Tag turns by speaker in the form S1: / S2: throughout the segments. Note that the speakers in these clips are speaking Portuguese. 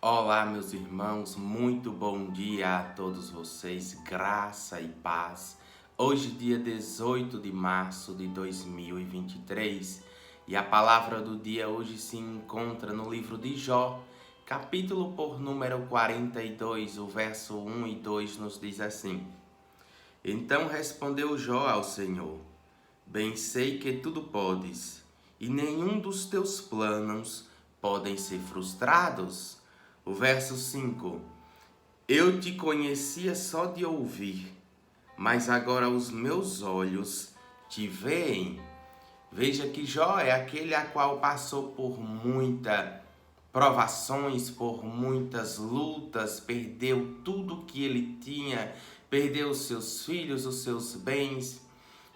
S1: Olá, meus irmãos, muito bom dia a todos vocês, graça e paz. Hoje, dia 18 de março de 2023, e a palavra do dia hoje se encontra no livro de Jó, capítulo por número 42, o verso 1 e 2 nos diz assim: Então respondeu Jó ao Senhor: Bem sei que tudo podes, e nenhum dos teus planos podem ser frustrados. O verso 5: Eu te conhecia só de ouvir, mas agora os meus olhos te veem. Veja que Jó é aquele a qual passou por muitas provações, por muitas lutas, perdeu tudo que ele tinha, perdeu os seus filhos, os seus bens.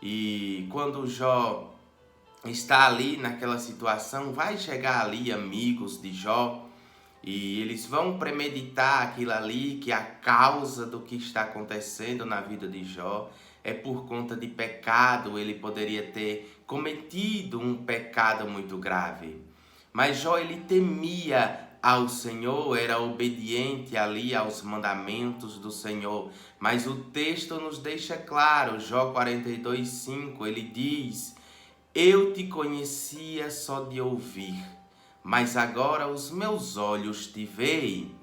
S1: E quando Jó está ali naquela situação, vai chegar ali amigos de Jó, e eles vão premeditar aquilo ali, que a causa do que está acontecendo na vida de Jó é por conta de pecado. Ele poderia ter cometido um pecado muito grave. Mas Jó, ele temia ao Senhor, era obediente ali aos mandamentos do Senhor. Mas o texto nos deixa claro, Jó 42:5, ele diz: Eu te conhecia só de ouvir, mas agora os meus olhos te veem.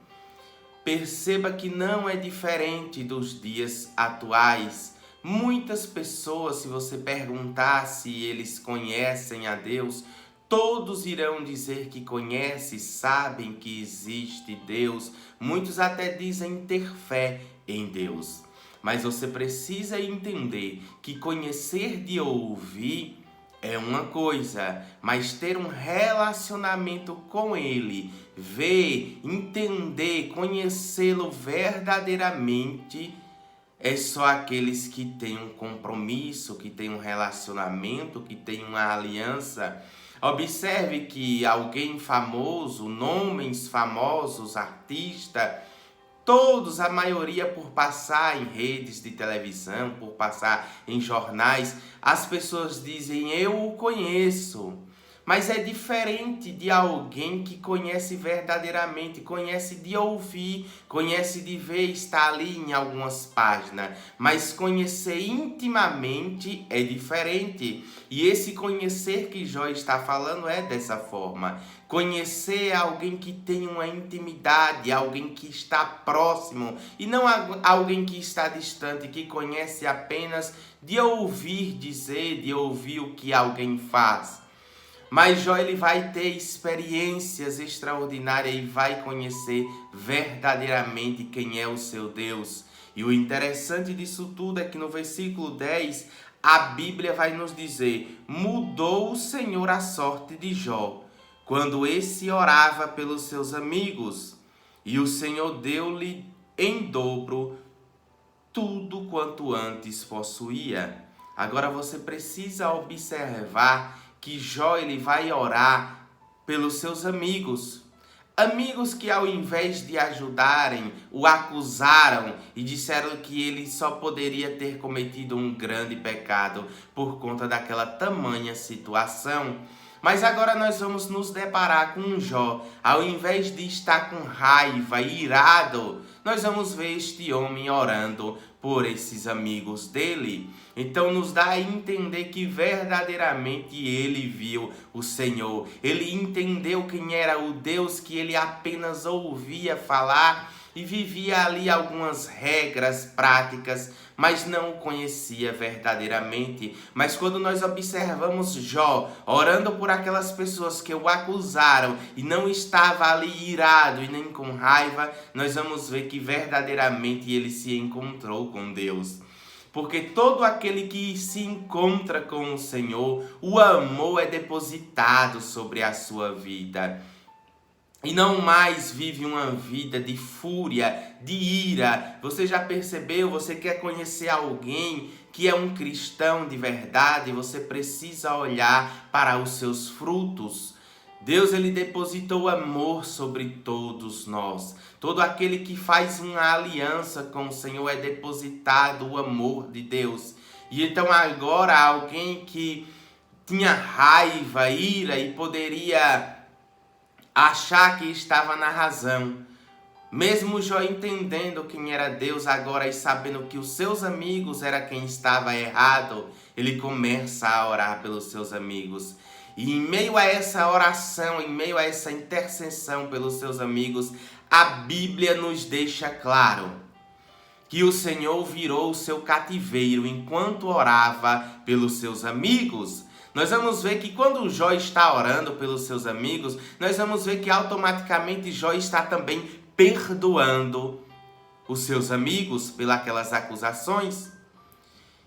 S1: Perceba que não é diferente dos dias atuais. Muitas pessoas, se você perguntar se eles conhecem a Deus, todos irão dizer que conhecem, sabem que existe Deus. Muitos até dizem ter fé em Deus. Mas você precisa entender que conhecer de ouvir é uma coisa, mas ter um relacionamento com Ele, ver, entender, conhecê-lo verdadeiramente, é só aqueles que têm um compromisso, que têm um relacionamento, que têm uma aliança. Observe que alguém famoso, nomes famosos, artista, todos, a maioria, por passar em redes de televisão, por passar em jornais, as pessoas dizem: eu o conheço. Mas é diferente de alguém que conhece verdadeiramente, conhece de ouvir, conhece de ver, está ali em algumas páginas. Mas conhecer intimamente é diferente. E esse conhecer que Jó está falando é dessa forma. Conhecer alguém que tem uma intimidade, alguém que está próximo, e não alguém que está distante, que conhece apenas de ouvir dizer, de ouvir o que alguém faz. Mas Jó, ele vai ter experiências extraordinárias e vai conhecer verdadeiramente quem é o seu Deus. E o interessante disso tudo é que no versículo 10, a Bíblia vai nos dizer: mudou o Senhor a sorte de Jó, quando esse orava pelos seus amigos, e o Senhor deu-lhe em dobro tudo quanto antes possuía. Agora você precisa observar que Jó, ele vai orar pelos seus amigos. Amigos que, ao invés de ajudarem, o acusaram e disseram que ele só poderia ter cometido um grande pecado por conta daquela tamanha situação. Mas agora nós vamos nos deparar com Jó. Ao invés de estar com raiva, irado, nós vamos ver este homem orando por esses amigos dele. Então nos dá a entender que verdadeiramente ele viu o Senhor. Ele entendeu quem era o Deus que ele apenas ouvia falar e vivia ali algumas regras práticas, mas não o conhecia verdadeiramente. Mas quando nós observamos Jó orando por aquelas pessoas que o acusaram e não estava ali irado e nem com raiva, nós vamos ver que verdadeiramente ele se encontrou com Deus. Porque todo aquele que se encontra com o Senhor, o amor é depositado sobre a sua vida. E não mais vive uma vida de fúria, de ira. Você já percebeu? Você quer conhecer alguém que é um cristão de verdade? Você precisa olhar para os seus frutos. Deus, ele depositou amor sobre todos nós. Todo aquele que faz uma aliança com o Senhor é depositado o amor de Deus. E então agora alguém que tinha raiva, ira e poderia achar que estava na razão, Mesmo Jó entendendo quem era Deus agora e sabendo que os seus amigos era quem estava errado, ele começa a orar pelos seus amigos. E em meio a essa oração, em meio a essa intercessão pelos seus amigos, a Bíblia nos deixa claro que o Senhor virou o seu cativeiro enquanto orava pelos seus amigos. Nós vamos ver que quando Jó está orando pelos seus amigos, nós vamos ver que automaticamente Jó está também perdoando os seus amigos pelas acusações.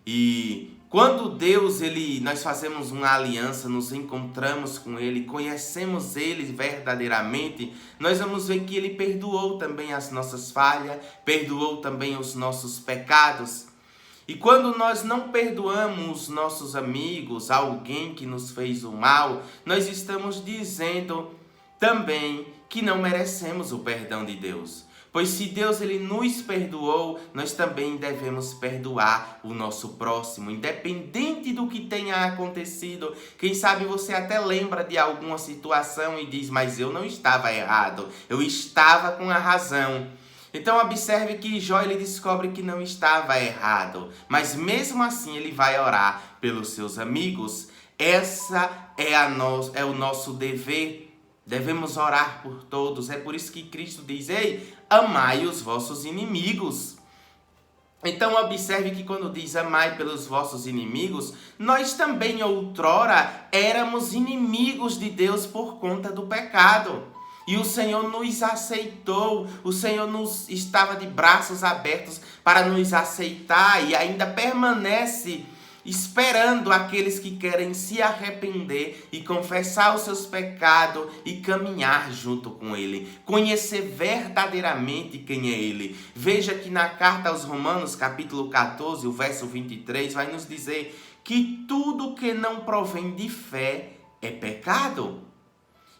S1: E quando Deus, nós fazemos uma aliança, nos encontramos com Ele, conhecemos Ele verdadeiramente, nós vamos ver que Ele perdoou também as nossas falhas, perdoou também os nossos pecados. E quando nós não perdoamos nossos amigos, alguém que nos fez o mal, nós estamos dizendo também que não merecemos o perdão de Deus. Pois se Deus nos perdoou, nós também devemos perdoar o nosso próximo, independente do que tenha acontecido. Quem sabe você até lembra de alguma situação e diz, mas eu não estava errado, eu estava com a razão. Então observe que Jó descobre que não estava errado, mas mesmo assim ele vai orar pelos seus amigos. Essa é o nosso dever. Devemos orar por todos. É por isso que Cristo diz, ei, amai os vossos inimigos. Então observe que quando diz amai pelos vossos inimigos, nós também outrora éramos inimigos de Deus por conta do pecado. E o Senhor nos aceitou, o Senhor estava de braços abertos para nos aceitar e ainda permanece esperando aqueles que querem se arrepender e confessar os seus pecados e caminhar junto com Ele, conhecer verdadeiramente quem é Ele. Veja que na carta aos Romanos, capítulo 14, o verso 23, vai nos dizer que tudo que não provém de fé é pecado.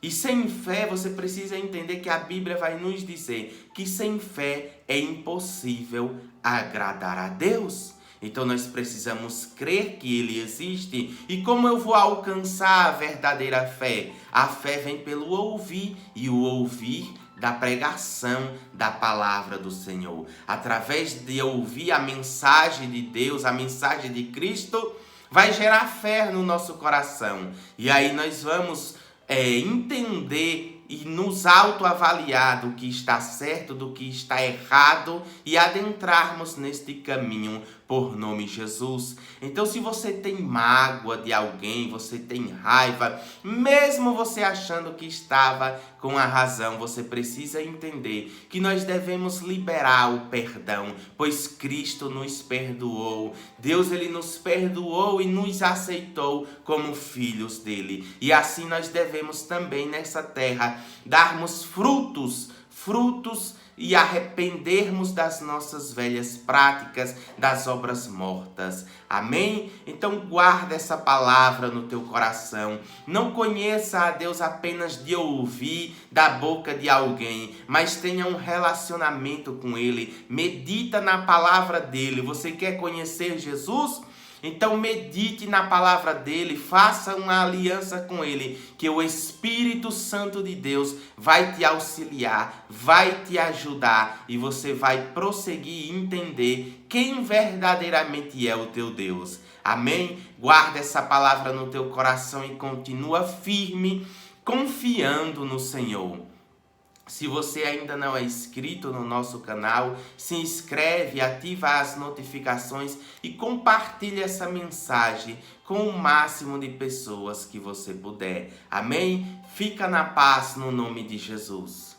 S1: E sem fé, você precisa entender que a Bíblia vai nos dizer que sem fé é impossível agradar a Deus. Então nós precisamos crer que Ele existe. E como eu vou alcançar a verdadeira fé? A fé vem pelo ouvir, e o ouvir da pregação da palavra do Senhor. Através de ouvir a mensagem de Deus, a mensagem de Cristo, vai gerar fé no nosso coração. E aí nós vamos entender e nos autoavaliar do que está certo, do que está errado e adentrarmos neste caminho por nome Jesus. Então, se você tem mágoa de alguém, você tem raiva, mesmo você achando que estava com a razão, você precisa entender que nós devemos liberar o perdão, pois Cristo nos perdoou. Deus, Ele nos perdoou e nos aceitou como filhos dele. E assim nós devemos também nessa terra darmos frutos e arrependermos das nossas velhas práticas, das obras mortas. Amém? Então guarda essa palavra no teu coração. Não conheça a Deus apenas de ouvir da boca de alguém, mas tenha um relacionamento com Ele. Medita na palavra dele. Você quer conhecer Jesus? Então medite na palavra dele, faça uma aliança com ele, que o Espírito Santo de Deus vai te auxiliar, vai te ajudar e você vai prosseguir e entender quem verdadeiramente é o teu Deus. Amém? Guarda essa palavra no teu coração e continua firme, confiando no Senhor. Se você ainda não é inscrito no nosso canal, se inscreve, ativa as notificações e compartilha essa mensagem com o máximo de pessoas que você puder. Amém? Fica na paz no nome de Jesus.